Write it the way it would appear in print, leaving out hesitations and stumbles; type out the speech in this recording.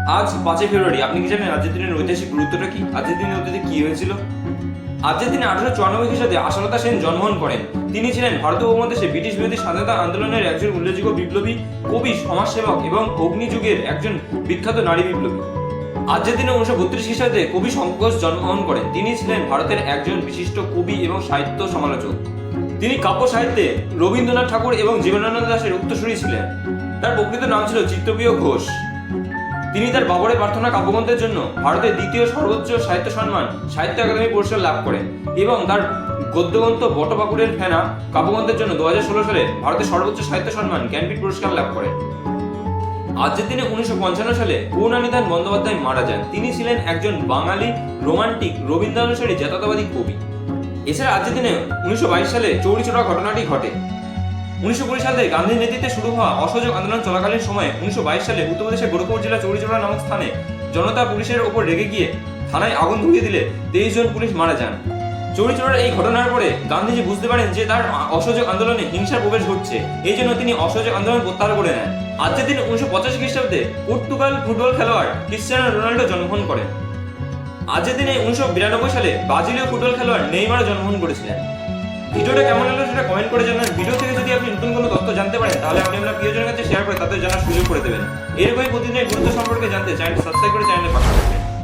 আজ 5 ফেব্রুয়ারি। আপনি কি জানেন আজকের দিনের ঐতিহাসিক গুরুত্বটা কি? আজকের দিনে অতীতে কি হয়েছিল? আজকের দিনে 1894 খ্রিস্টাব্দে আশালতা সেন জন্মগ্রহণ করেন। তিনি ছিলেন ভারতীয় উপমহাদেশে ব্রিটিশ বিরোধী স্বাধীনতা আন্দোলনের একজন উল্লেখযোগ্য বিপ্লবী, কবি, সমাজসেবক এবং অগ্নিযুগের একজন বিখ্যাত নারী বিপ্লবী। আজকের দিনে 1932 খ্রিস্টাব্দে কবি শঙ্কর ঘোষ জন্মগ্রহণ করেন। তিনি ছিলেন ভারতের একজন বিশিষ্ট কবি এবং সাহিত্য সমালোচক। তিনি কাব্য সাহিত্যে রবীন্দ্রনাথ ঠাকুর এবং জীবনানন্দ দাশের উত্তরসূরি ছিলেন। তার প্রকৃত নাম ছিল চিত্তপ্রিয় ঘোষ। তিনি তার বাবরে প্রার্থনা কাব্যগ্রন্থের জন্য ভারতের দ্বিতীয় সর্বোচ্চ সাহিত্য সম্মান সাহিত্য একাডেমি পুরস্কার লাভ করেন এবং তার গদ্যগ্রন্থ বটপাকুড়ের ফেনা কাব্যগ্রন্থের জন্য 2016 সালে ভারতের সর্বোচ্চ সাহিত্য সম্মান জ্ঞানপীঠ পুরস্কার লাভ করেন। আজকের দিনে 1955 সালে করুণানিধান বন্দ্যোপাধ্যায় মারা যান। তিনি ছিলেন একজন বাঙালি রোমান্টিক রবীন্দ্রানুসারী জাতীয়তাবাদী কবি। এছাড়া আজকের দিনে 1922 সালে চৌরি চৌরা ঘটনাটি ঘটে। 1920 সালে গান্ধীর নেতৃত্বে শুরু হওয়া অসহযোগ আন্দোলন চলাকালীন সময়ে 1922 সালে উত্তরপ্রদেশের গোরখপুর জেলা চৌরি চৌরা নামক স্থানে জনতা পুলিশের ওপর রেগে গিয়ে থানায় আগুন ধরিয়ে দিলে 23 জন পুলিশ মারা যান। চৌরি চৌরার এই ঘটনার পরে গান্ধীজি বুঝতে পারেন যে তার অসহযোগ আন্দোলনে হিংসার প্রবেশ ঘটছে। এই জন্য তিনি অসহযোগ আন্দোলন প্রত্যাহার করে নেন। আজকের দিনে 1985 খ্রিস্টাব্দে পর্তুগাল ফুটবল খেলোয়াড় ক্রিস্টিয়ানো রোনাল্ডো জন্মগ্রহণ করেন। আজকের দিনে 1992 সালে ব্রাজিলীয় ফুটবল খেলোয়াড় নেইমার জন্মগ্রহণ করেছিলেন। ভিডিওটা কেমন লাগলো সেটা কমেন্ট করে জানান। ভিডিও থেকে যদি আপনি নতুন কোনো তথ্য জানতে পারেন তাহলে আপনি আপনার প্রিয়জনের কাছে শেয়ার করে তাদের জানার সুযোগ করে দেবেন। এরকমই প্রতিদিনের গুরুত্ব সম্পর্কে জানতে চ্যানেলটি সাবস্ক্রাইব করে চ্যানেলে পাশে থাকবেন।